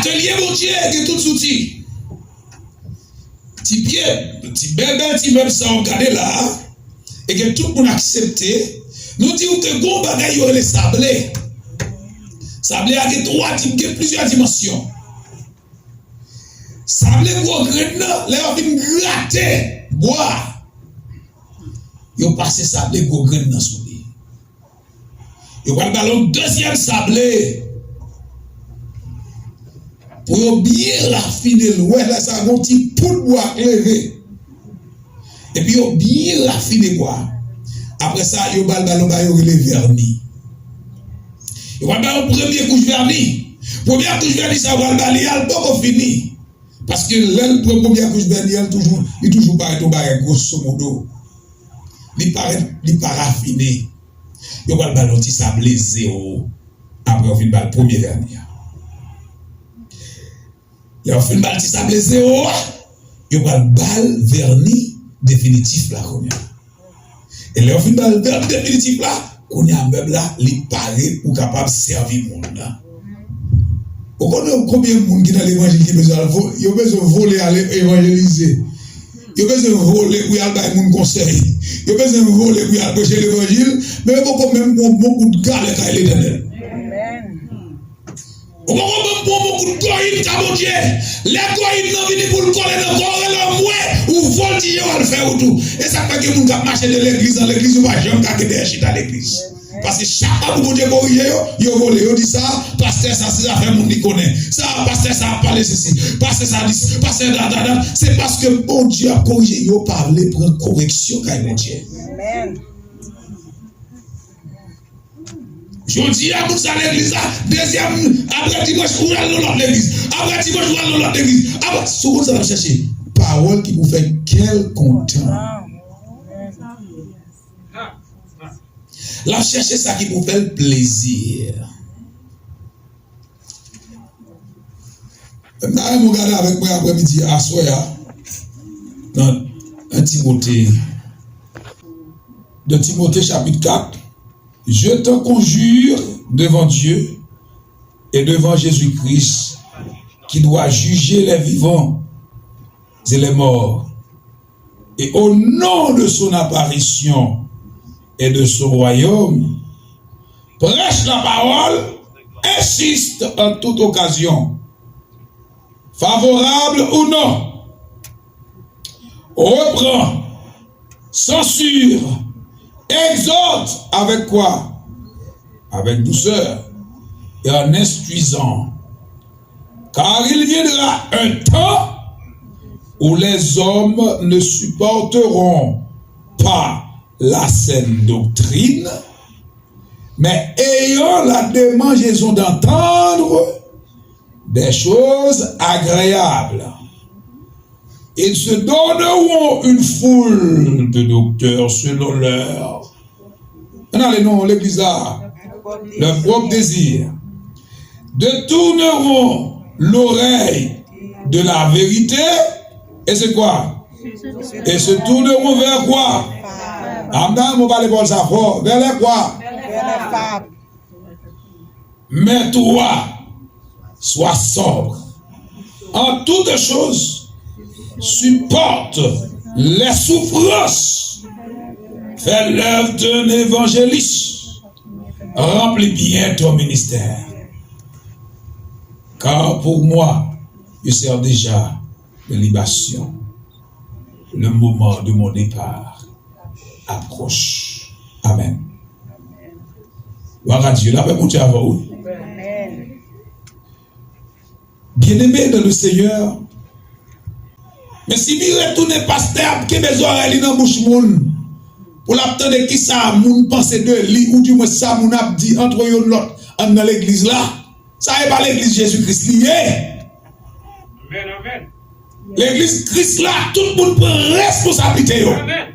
Atelier mon Dieu, que tout souti. Petit pied, petit bébé, petit même ça, on regarde là, et que tout le monde accepte, nous disons que bon bagage, il y aurait les sablés. Sablé a plusieurs dimensions. Sablé gros grain là, là on vient gratter, boire. Yo passé sablé gros grain dans sous lui. Yo va le ballon deuxième sablé. Pour bien raffiner ouais là ça un petit poudre bois levé. Et puis yo bien raffiner bois. Après ça yo va le ballon ba yo le vernis. Yo va le premier couche vernis. Première couche vernis ça va le balayer al pas fini. Parce que l'elle première couche vernis il toujours paraît tout bail grosso modo. Il pas raffiné. Yo va le ballon petit sablé zéro. Après on fin le premier vernis. Il y a fait une balle qui s'appelle zéro. Il y a une balle vernis définitif là. Et il y a fait une balle vernis définitif là. On a un meuble là, il paraît pour capable de servir le monde là. Vous connaissez combien de monde qui dans l'évangile qui a besoin de voler à évangéliser. Il y a besoin de voler pour aller à mon conseil. Il y a besoin de voler pour aller prêcher l'évangile. Mais il y a même beaucoup de galères à l'éternel. On va même pour beaucoup de goïnes, mon Dieu. Les goïnes n'ont venu pour le coller dans le corps, le mouet, ou voltiger, on va le faire ou tout. Et ça fait que les gens qui marchent de l'église dans l'église, on va jamais garder des chutes à l'église. Parce que chaque fois que mon Dieu corrige, il vole, il dit ça, pasteur, ça, c'est ça, fait mon connaît. Ça, pasteur, ça a parlé ceci. Pasteur, ça dit, pasteur, c'est parce que mon Dieu a corrigé, il a parlé pour une correction, quand mon Dieu. Amen. Je dis à vous à l'église, deuxième, après dimanche, vous allez dans l'église. Après dimanche, vous allez dans l'église. Après, ce que vous allez chercher, parole qui vous fait quel content. La chercher ça qui vous fait plaisir. Je vais regarder avec moi après-midi à Soya, dans 1 Timothée, de Timothée chapitre 4. Je te conjure devant Dieu et devant Jésus-Christ qui doit juger les vivants et les morts. Et au nom de son apparition et de son royaume, prêche la parole, insiste en toute occasion, favorable ou non, reprend, censure, exhorte avec quoi? Avec douceur et en instruisant. Car il viendra un temps où les hommes ne supporteront pas la saine doctrine, mais ayant la démangeaison d'entendre des choses agréables. Ils se donneront une foule de docteurs selon leur l'église là, leur propre désir. Détourneront l'oreille de la vérité et c'est quoi? Et se tourneront vers quoi? On va aller voir ça fort. Vers les quoi? Mais toi, sois sobre. En toutes choses, supporte les souffrances. Fais l'œuvre d'un évangéliste. Remplis bien ton ministère. Car pour moi, je sers déjà de libation. Le moment de mon départ approche. Amen. Gloire à Dieu. Là, mon Dieu, avant vous. Bien-aimé dans le Seigneur, mais si vous retournez pasteur, qui mes oreilles dans la bouche moun, pour l'attendre qui ça, moun pense de lui, ou du moins ça, moun a dit entre eux l'autre, dans l'église là, ça n'est pas l'église Jésus-Christ lié. Amen, amen. L'église Christ là, tout le monde prend responsabilité. Amen.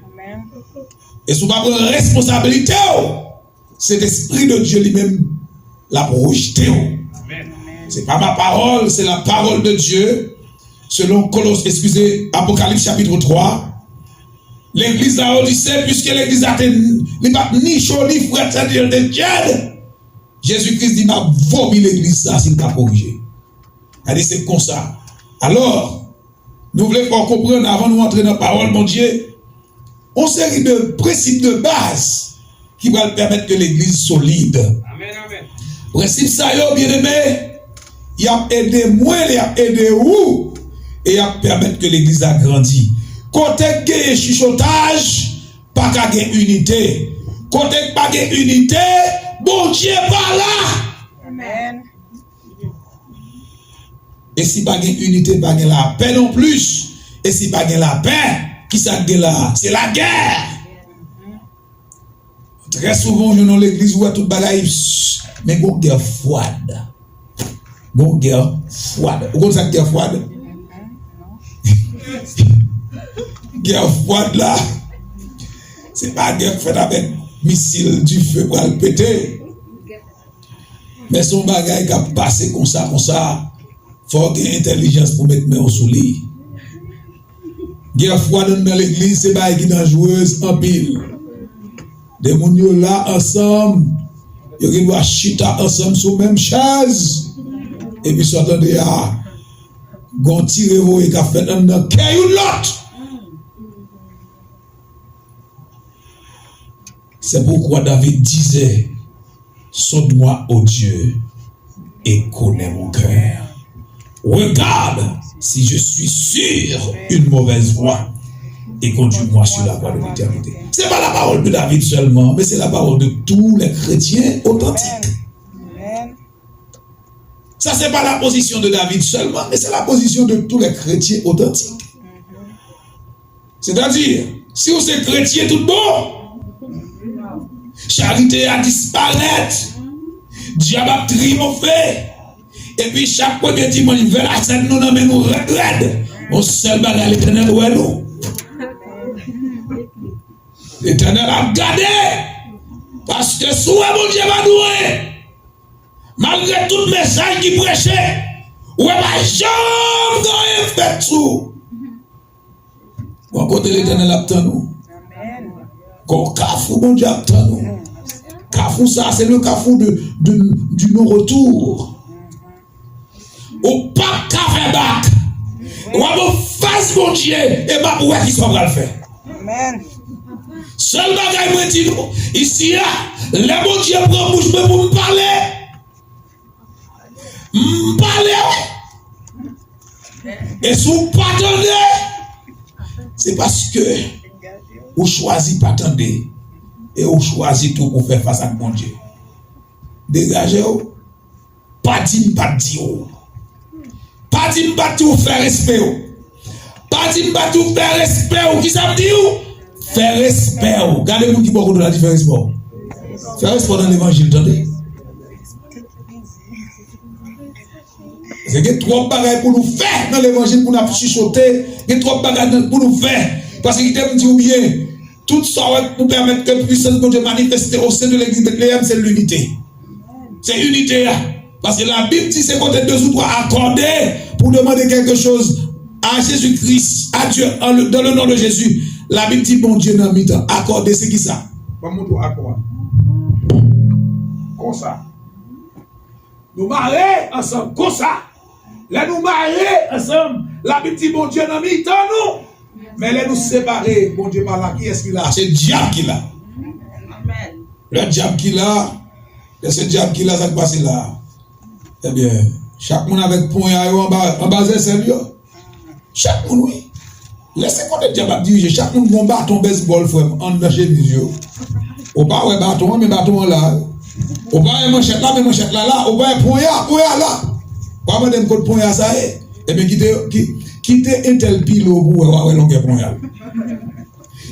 Et si vous ne prenez pas responsabilité, c'est l'Esprit de Dieu lui-même la rejeté. Ce n'est pas ma parole, c'est la parole de Dieu. Selon Apocalypse chapitre 3. L'église d'Odyssée, puisque l'église n'est pas ni chaud ni froid, c'est-à-dire de Dieu. Jésus-Christ dit, m'a vomi l'église, ça, s'il n'a pas corrigé. Elle dit c'est comme ça. Alors, nous voulons pas comprendre avant de nous entrer dans la parole, mon Dieu, une série de principes de base qui vont permettre que l'église solide. Amen, amen. Principe ça, bien aimé, il a aidé moi, il a aidé vous, et il a permettre que l'église a grandi. Côté gagne chuchotage, pas qu'à gagne unité. Côté pas gagne unité, bon Dieu pas là. Amen. Et si pas gagne unité, pas gagne la paix non plus. Et si pas gagne la paix, qui ça gagne là? C'est la guerre. Très souvent, je dans l'église où tout bagaille, mais bon guerre froide. Bon guerre froide. Vous connaissez la guerre froide? Guerre froide là, c'est pas guerre faite avec missile du feu pour le péter. Mais son bagaille qui a passé comme ça, faut qu'il y ait intelligence pour mettre main au soleil. Guerre froide dans l'église, c'est pas qui dangereuse en pile. Des gens là ensemble, ils doivent chuter ensemble sur la même chaise. Et puis, s'attendez à gontirer et qu'a fait un caillou l'autre. C'est pourquoi David disait, sonne-moi, ô Dieu, et connais mon cœur. Regarde si je suis sur une mauvaise voie et conduis-moi sur la voie de l'éternité. Ce n'est pas la parole de David seulement, mais c'est la parole de tous les chrétiens authentiques. Amen. Ça, ce n'est pas la position de David seulement, mais c'est la position de tous les chrétiens authentiques. C'est-à-dire, si vous êtes chrétien tout bon, charité a disparu, diable a triomphé, et puis chaque premier dimanche, vers la scène, nous nommons nous red. Mon seul bagage, l'éternel, où est nous? L'éternel a gardé, parce que sous mon Dieu va douer, malgré tout message qui prêchait, où est ma jambe dans fait tout. Bon, côté l'éternel a obtenu nous. Quand Kafou, mon Dieu a obtenu nous. Kafou, ça, c'est le Kafou du non-retour. Au pas café bac. Ou à mon face, mon Dieu, et ma bouée qui sont le faire. Amen. Seul bagaille, moi, dis nous, ici, les mon Dieu prend bouche pour me parler. Et si vous pas attendez, c'est parce que vous choisissez pas attendre et vous choisissez tout pour faire face à mon Dieu. Dégagez-vous. Pas dire, pas dire. Pas dire, pas dire, faire respect. Pas dire, pas dire, faire respect. Qui ça me dit? Faire respect. Regardez-vous qui beaucoup de la différence. Faire respect dans l'évangile, attendez. C'est que trop de bagages pour nous faire dans l'évangile, pour nous chuchoter. Il y a trop de bagages pour nous faire. Parce qu'il me dit bien, tout ça pour permettre que la puissance de Dieu manifester au sein de l'église de Bethléem, c'est l'unité. C'est l'unité là. Parce que la Bible dit c'est côté deux ou trois accordés pour demander quelque chose à Jésus-Christ, à Dieu, dans le nom de Jésus. La Bible dit bon Dieu dans le temps. Accorder, c'est qui ça? Pas mon tour accord. Comme ça. Nous marier ensemble, comme ça. Là, nous marier ensemble. La Bible dit bon Dieu dans le temps, nous. Mais là, nous séparer, bon Dieu, par là, qui est-ce qu'il a? C'est le diable qui l'a. Amen. Le diable qui l'a. Et ce diable qui l'a, ça se passe là. Eh bien, chaque monde avec point en bas, c'est mieux. Chaque monde, oui. Laissez quand le diable diriger, chaque monde va bâton baseball, frère, en marché visio. Au bas, ouais, bâton, mais bâton là. Au bas, manchette là, mais manchette là. Au bas, point là. Pas me donner code point ça, eh bien, quittez un tel pilo pour avoir un long point.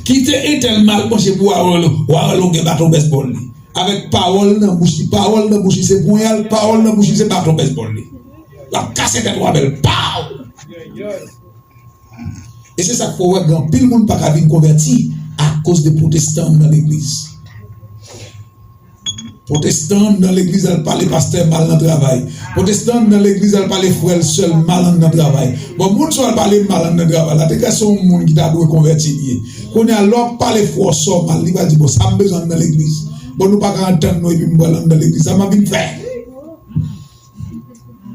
Quittez un tel mal penché pour avoir un long bâton baseball. Avec parole dans bouche, c'est point, parole dans bouche, c'est bâton baseball. La casse est trois belles. Et c'est ça qu'il faut voir grand pile monde pas venir converti à cause des protestants dans l'église. Protestants dans l'église, elle parle pasteur mal dans le travail. Protestants dans l'église, elle parle frère seul mal dans le travail. Bon, monde soit parler mal dans le travail. Là, c'est son monde qui t'a dû convertir. Qu'on a l'homme parler fort so mal, il va dire bon, ça me besoin dans l'église. Bon, nous pas entendre nous et puis nous dans l'église, ça m'a bien fait.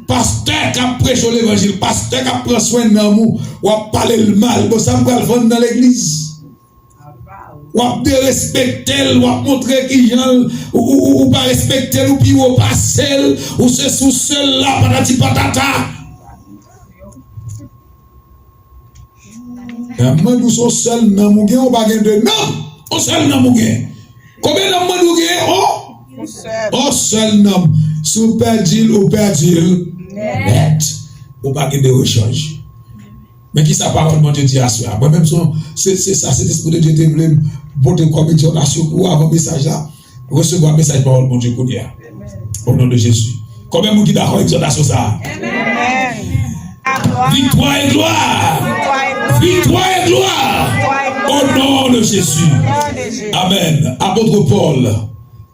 Parce pasteur qui a prêché l'évangile, pasteur qui a pris soin de nous, ou a parlé le mal, bon, ça va le vendre dans l'église. Ou a de respecter, ou a montrer qui gens, ou pas respecter, ou puis ou pas seul, ou c'est sous seul là, patati patata. Moi, nous sommes seuls dans mon gain, on va gagner de non, on seul dans mon gain. Combien de monde nous gagnons? Oh, seul nom. Si vous perdez ou perdez, net. Ou pas gagner de rechange. Mais qui sa parole, mon Dieu dit à soi? Moi-même, c'est ça, c'est l'esprit de Dieu qui voulait porter comme exhortation pour avoir un message là, recevoir un message parole, mon Dieu, au nom de Jésus. Combien de monde qui d'accord avec exhortation ça? Amen. Victoire et gloire. Victoire et gloire. Au nom de Jésus. Amen. Apôtre Paul,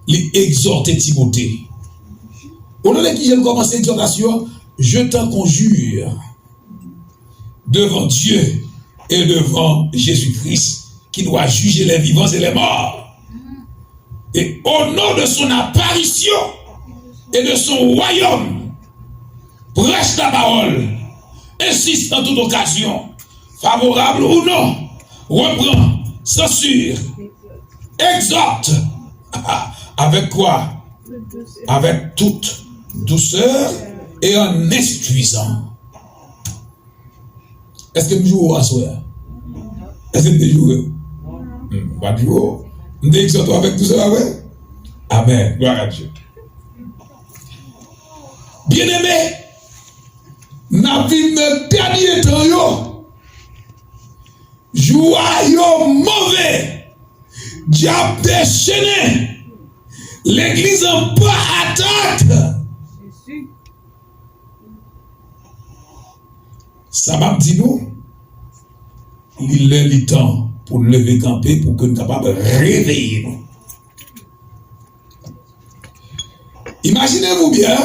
il exhortait Timothée. Au nom de qui j'ai commencé l'exhortation, je t'en conjure devant Dieu et devant Jésus-Christ qui doit juger les vivants et les morts. Et au nom de son apparition et de son royaume, prêche la parole, insiste en toute occasion, favorable ou non, reprend, censure, exhorte. Avec quoi? Avec toute douceur et en instruisant. Est-ce que nous jouons à soi? Est-ce que nous jouons? Pas du tout. Nous exhortons avec douceur avec? Amen. Gloire à Dieu. Bien-aimé, n'a vu le dernier temps yo. Joie yo mauvais. Diable déchaîné. L'église en pas attaque. Ça m'a dit nous, il est le temps pour lever camper pour que nous soyons capables de réveiller nous. Imaginez-vous bien,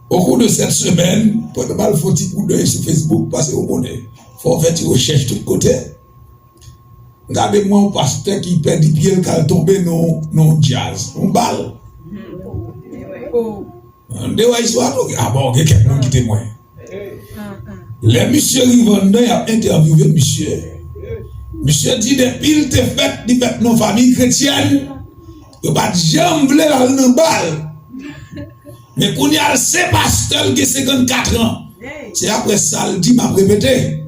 au cours de cette semaine, pour ne pas le faut coup d'œil sur Facebook, parce que vous connaissez, il faut faire des recherches de tous côtés. Regardez-moi un pasteur qui perd des pieds, qui a tombé dans jazz, on balle. Ah bon, il y a quelqu'un qui témoigne. Les monsieur Rivandin a interviewé monsieur. Monsieur dit depuis il te fait nos familles chrétiennes, il n'y a pas de jambe voulu la balle. Mais quand il y a ce pasteur qui a 54 ans, c'est après ça, il dit, m'a répété.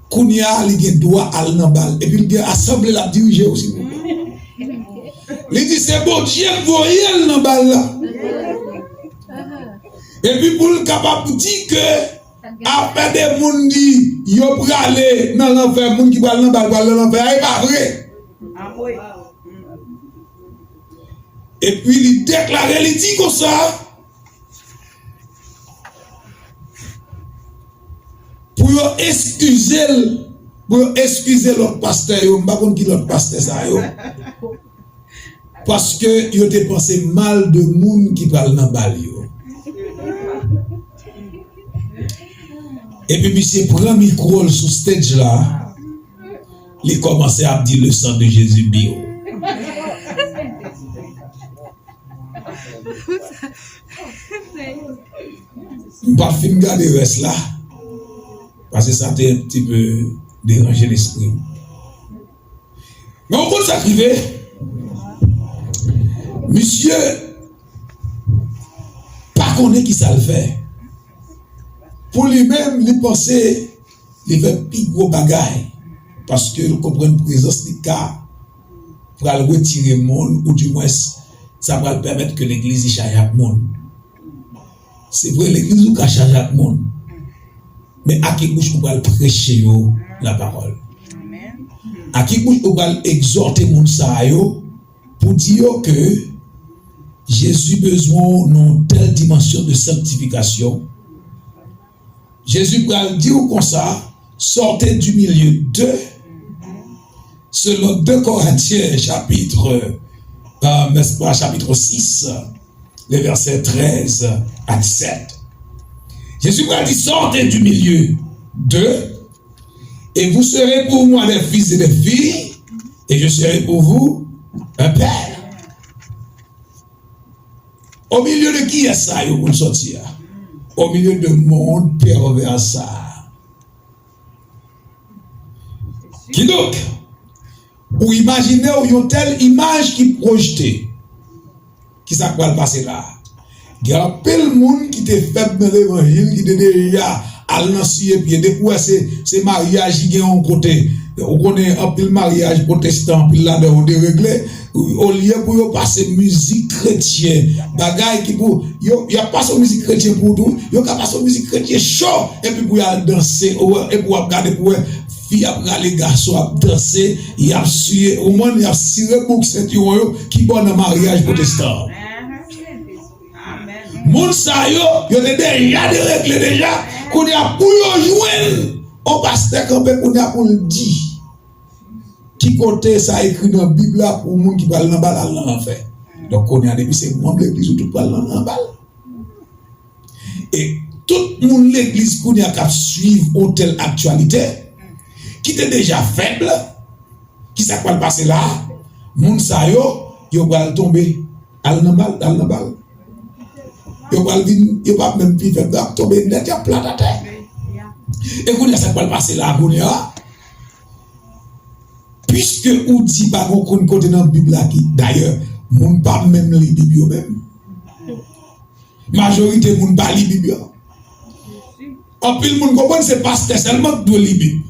Quand il y a le droit à la balle, et puis il a assemblé la diriger aussi. Il dit, c'est bon, Dieu voyait la balle là. Et puis pour le capable de dire que, après des gens dit, ils vont aller dans l'enfer, les gens qui vont aller dans l'enfer, c'est pas vrai. Et puis il déclare, il dit comme ça, pour excuser l'autre pasteur, je ne sais pas qui l'autre pasteur ça, parce que il a pensé mal de gens qui parlent dans le bal. Et puis, monsieur prend le micro sur stage là, il commence à dire le sang de Jésus bio. Je ne vais pas finir garder le reste là, parce que ça a un petit peu dérangé l'esprit. Mais au cours de ça arrivé, monsieur, pas connaît qui ça le fait. Pour lui-même, il pensait qu'il fait plus gros bagaille. Parce que nous comprenons la présence du cas pour aller retirer le monde, ou du moins, ça va permettre que l'église change le monde. C'est vrai, l'église va changer le monde. Mais à qui bouche on va prêcher la parole? À qui bouche on va exhorter le monde pour dire que Jésus a besoin d'une telle dimension de sanctification. Jésus va dire comme ça, sortez du milieu d'eux, selon 2 Corinthiens chapitre 6, les versets 13 à 17. Jésus va dire, sortez du milieu d'eux, et vous serez pour moi des fils et des filles, et je serai pour vous un père. Au milieu de qui est ça, pour sortir? au milieu de monde pervers ça. Qui donc, ou imaginez une telle image qui projetée, qui ça va passer là. Il y a plein de monde qui était faible dans l'évangile, qui était déjà à l'ancien pied. Depuis c'est mariage qui est en côté. On connaît un peu le mariage protestant, puis là, on déréglé. Au lieu pour passer musique chrétienne, bagaille qui pour, il y a pas son musique chrétienne pour tout, il y a pas son musique chrétienne chaud, et puis pour y aller danser, et pour regarder pour fille après les garçons à danser, il y a sué, au moins il y a ciré pour ceinture qui bon dans mariage protestant. Moun sa yo te déjà déréglé déjà, qu'on y a pour yo joindre, on pasteur campé qu'on y a pour le dire. Qui côté ça écrit dans la Bible là pour les gens qui parlent dans la balle en fait. Donc on a depuis c'est moi l'église où tout parle dans la balle. Et tout le monde l'église qu'on a qu'à suivre une telle actualité qui était déjà faible, qui ça va passer là, moun sa yo va tomber dans la balle. Yo va même plus faible tomber net ya plat à terre. Et qu'on a ça va passer là qu'on a puisque ou dit pas qu'on côté dans la Bible là qui d'ailleurs moun pas même les Bible même majorité moun pas les Bible en pile moun comprendre c'est pasteur seulement qui doit les Bible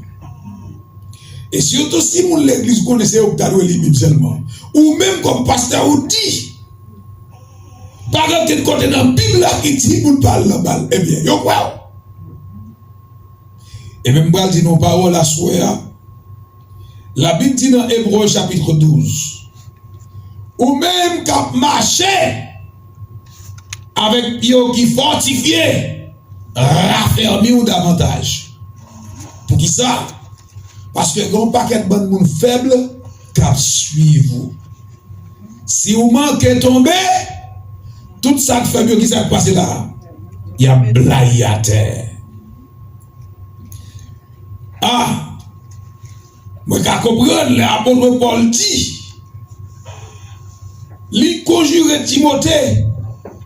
et surtout si moun l'église connaissait ou doit les Bible seulement ou même comme pasteur ou dit par exemple côté dans la Bible là qui dit moun parle la balle eh bien yo quoi et même bral dit nos paroles à soya. La Bible dit dans Hébreux chapitre 12, ou même qu'à marcher avec yo qui fortifié, raffermi ou davantage. Pour qui ça? Parce que grand paquet de monde faible qu'à suivre. Si vous manquez tomber, tout ça fait mieux qui s'est passé là. Il y a blaye à terre. Ah! Moi, je comprends, l'apôtre Paul dit, il conjure Timothée,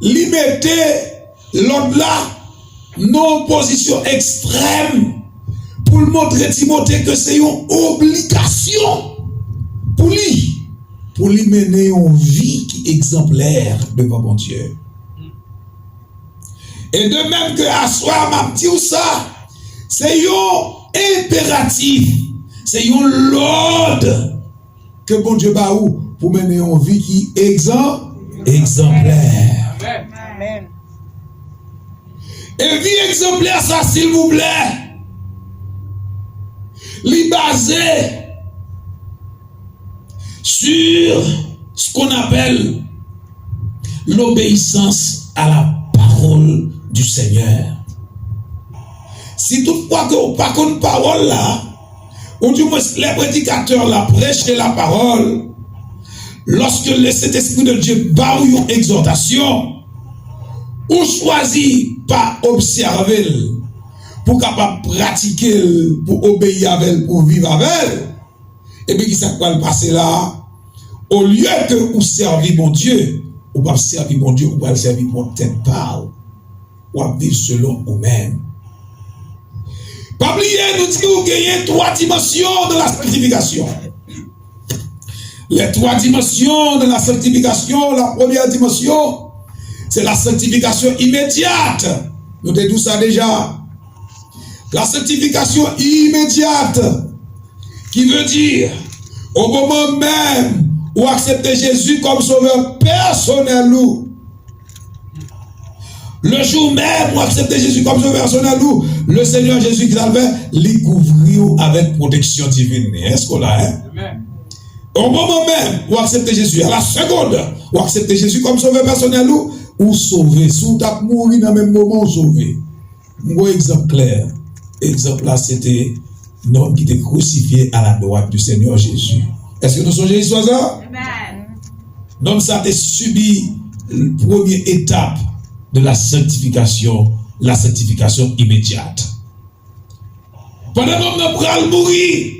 il mettait l'autre là, non position extrême, pour le montrer Timothée que c'est une obligation pour lui mener une vie qui est exemplaire devant mon Dieu. Et de même que à soir, m'a dit ça, c'est un impératif. C'est un l'ordre que bon Dieu bat ou pour mener une vie qui est exemplaire. Amen. Et vie exemplaire, ça, s'il vous plaît, li basé sur ce qu'on appelle l'obéissance à la parole du Seigneur. Si toutefois que vous pas une parole là, ou du moins les prédicateurs la prêchent la parole, lorsque le Saint-Esprit de Dieu bat une exhortation, ou choisit pas observer pour capable pratiquer, pour obéir avec elle, pour vivre avec elle, et bien qui ça va passer là, au lieu que vous servir mon Dieu, ou pas servir mon Dieu, ou pas servir mon tête parle, ou à vivre selon vous-même. Pas oublier, nous disons que vous gagnez 3 dimensions de la sanctification. Les 3 dimensions de la sanctification, la première dimension, c'est la sanctification immédiate. Nous avons tout ça déjà. La sanctification immédiate, qui veut dire, au moment même où accepter Jésus comme sauveur personnel, le jour même où accepter Jésus comme sauveur personnel, le Seigneur Jésus qui l'avait, les couvrir avec protection divine. Est-ce qu'on l'a, hein? Amen. Au moment même où accepter Jésus, à la seconde où accepter Jésus comme sauveur personnel, ou sauver. Si vous avez mouru dans le même moment, sauver. Un exemple clair. Exemple là, c'était l'homme qui était crucifié à la droite du Seigneur Jésus. Est-ce que nous sommes Jésus ça? Amen. L'homme ça a subi la première étape de la sanctification immédiate. Pendant que l'homme va mourir,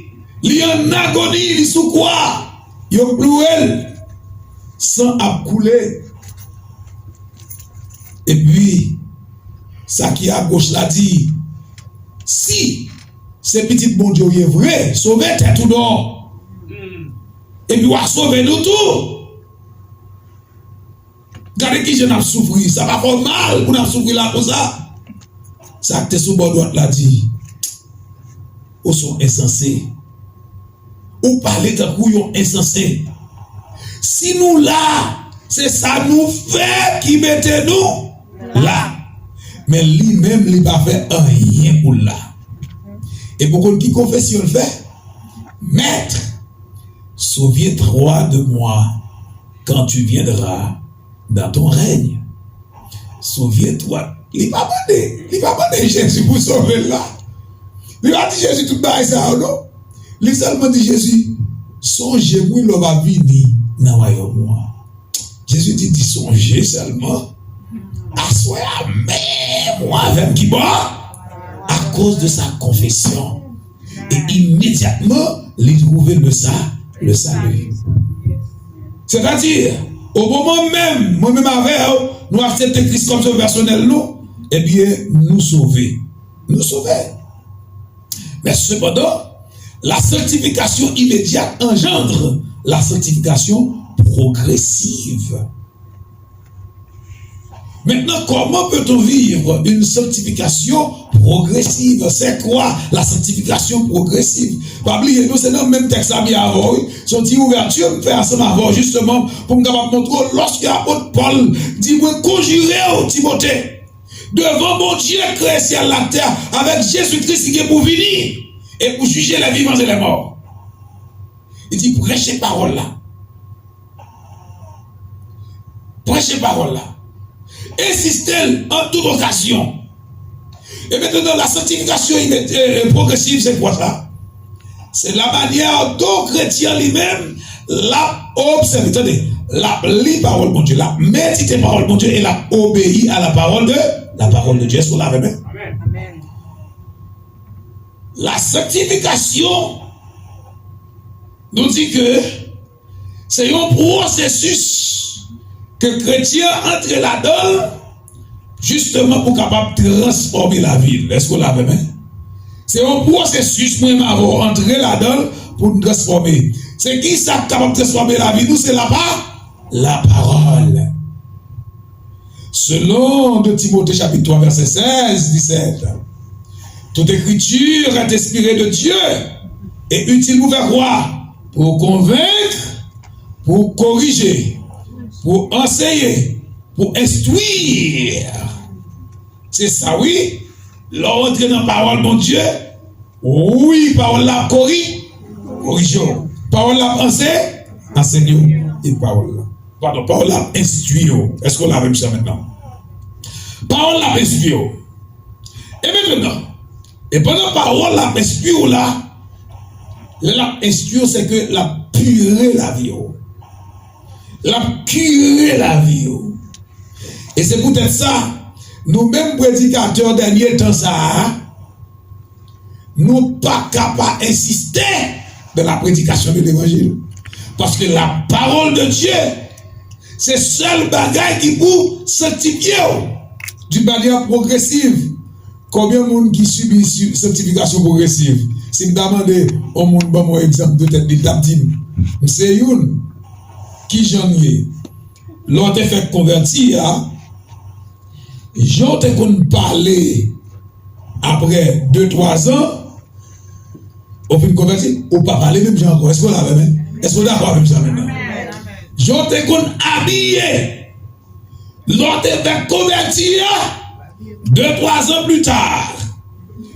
il est en agonie, il est sous quoi? Il est cloué, sang a coulé. Et puis, ça qui est à gauche là dit, si c'est petit bon Dieu est vrai, sauvez tête ou non. Et puis, on va sauver nous tout. Regardez qui je n'ai souffert. Ça va faire mal pour nous souffrir là comme ça. Ça que sous bord droite là dit. Ou sont insensés. Ou parler de couillon insensé. Si nous là, c'est ça nous fait qui mettez nous là. Mais lui-même, il va faire rien pour là. Et pour qui confession le fait, maître, souviens-toi de moi quand tu viendras dans ton règne. Souviens-toi. Il va demander Jésus pour sauver là. Il va dire Jésus tout bas ça, non? Il seulement dit Jésus, songez-moi, il va venir dans le royaume. Jésus dit songez seulement. Assoyez même moi avec qui boit à cause de sa confession. Et immédiatement, il trouve le salut. C'est-à-dire, au moment même, moi-même avec nous accepter Christ comme sauveur personnel, nous, eh bien, nous sauver. Nous sauver. Mais cependant, la sanctification immédiate engendre la sanctification progressive. Maintenant, comment peut-on vivre une sanctification progressive? C'est quoi la sanctification progressive? Pas oublier, nous, c'est dans le même texte à bien avant. Son petit ouverture, me fait ensemble avant, justement, pour me montrer, lorsque l'apôtre Paul dit, moi, conjurer au Timothée, devant mon Dieu, créé ciel la terre, avec Jésus-Christ qui est pour venir, et pour juger les vivants et les morts. Il dit, prêchez parole là. Prêchez parole là. Insistez en toute occasion. Et maintenant, la sanctification progressive, c'est quoi ça? C'est la manière dont chrétien lui-même l'a observé. Attendez, la lit parole de Dieu, la médité parole de Dieu et la obéit à la parole de Dieu. Est-ce qu'on l'avait même? Amen. La sanctification nous dit que c'est un processus que chrétien entre là-dedans justement pour capable transformer la vie. Est-ce qu'on l'avait même? C'est un processus pour avoir entré là-dedans pour nous transformer. C'est qui ça capable de transformer la vie? Nous, c'est la parole. Selon 2 Timothée chapitre 3 verset 16-17. Toute écriture est inspirée de Dieu et utile pour faire quoi? Pour convaincre, pour corriger, pour enseigner, pour instruire. C'est ça, oui. L'entrée dans la parole, mon Dieu. Oui, parole la corrigeons. Parole la enseignons. Et parole la. Pardon, parole la instruisons. Est-ce qu'on a même ça maintenant? Parole la instruisons. Et maintenant, et pendant parole la instruisons là, la instruisons c'est que la purer la vie. La curer la vie. Et c'est peut-être ça, nous-mêmes prédicateurs dernier temps ça, nous pas capables d'insister dans la prédication de l'évangile. Parce que la parole de Dieu, c'est seul bagage qui peut sanctifier d'une manière progressive. Combien de monde qui subit sanctification progressive? Si je demande au monde, bon exemple de tête, il dit, c'est une qui j'en ai. L'autre fait convertir, j'en ai qu'on parler après 2-3 ans, au fin de convertir, ou pas parler même gens encore. Est-ce qu'on l'a même? Est-ce qu'on est d'accord avec ça maintenant? J'en ai qu'on habillé, l'autre fait convertir 2-3 ans plus tard.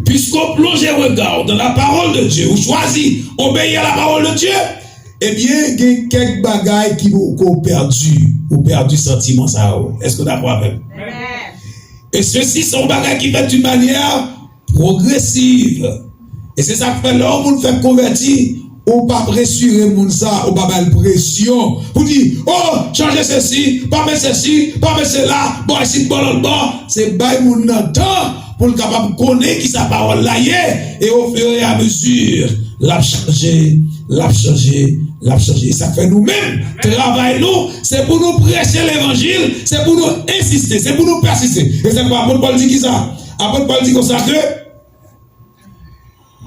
Puisqu'on plonge et regarde dans la parole de Dieu, ou choisit obéir à la parole de Dieu, eh bien, il y a quelques bagailles qui ont perdu sentiment ça. Est-ce que vous êtes d'accord avec? Et ceci sont bagailles qui fait d'une manière progressive. Et c'est ça que fait l'homme fait convertir, ou pas pressurer moun ça, ou pas mettre pression. Pour dire, oh, changez ceci, pas mettre ceci, pas mettre cela, bon, ici, bon, l'autre bon. C'est bail moun nan temps pour le capable de connaître qui sa parole là y est, et au fur et à mesure, la changer l'a changé. Ça fait nous-mêmes, travail nous, c'est pour nous prêcher l'évangile, c'est pour nous insister, c'est pour nous persister. Et c'est quoi apôtre Paul dit qui ça? Apôtre Paul dit comme ça que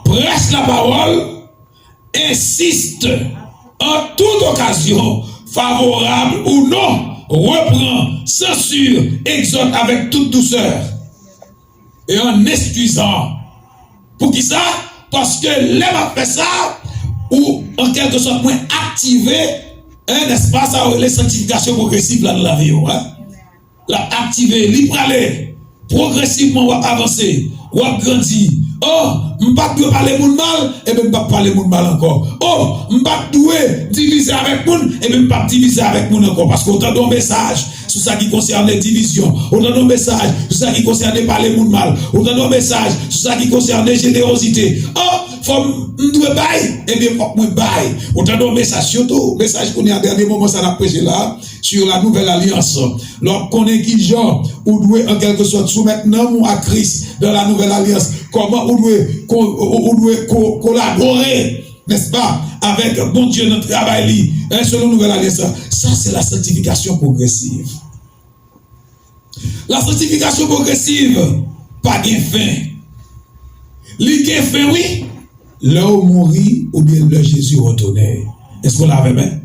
prêche la parole, insiste en toute occasion, favorable ou non, reprend, censure, exhorte avec toute douceur et en excusant. Pour qui ça? Parce que l'homme a fait ça, ou en quelque sorte, moins activer un espace à la sanctification progressive là de la vie. Hein? La activer, libre aller, progressivement, on va avancer, on va grandir. Oh, m'pas doit parler moun mal, et même pas parler moun mal encore. Oh, m'pas doit diviser avec moun, et même pas diviser avec moun encore. Parce qu'autant d'un message sur ça qui concerne les divisions, autant d'un message sur ça qui concerne parler moun mal, autant d'un message sur ça qui concerne les générosité. Oh, faut m'doit bail, et bien faut m'doit bail. Autant d'un message surtout, message qu'on a à dernier moment ça n'a prêché là, sur la nouvelle alliance. Lorsqu'on connaît qui genre, ou doit en quelque sorte soumettre nous à Christ dans la nouvelle alliance. Comment on doit collaborer, n'est-ce pas, avec bon Dieu notre travail, selon la nouvelle alliance. Ça, c'est la sanctification progressive. La sanctification progressive, pas de fin. Li gen fin, oui, là où mourir ou bien là Jésus retourné. Est-ce qu'on l'avait bien?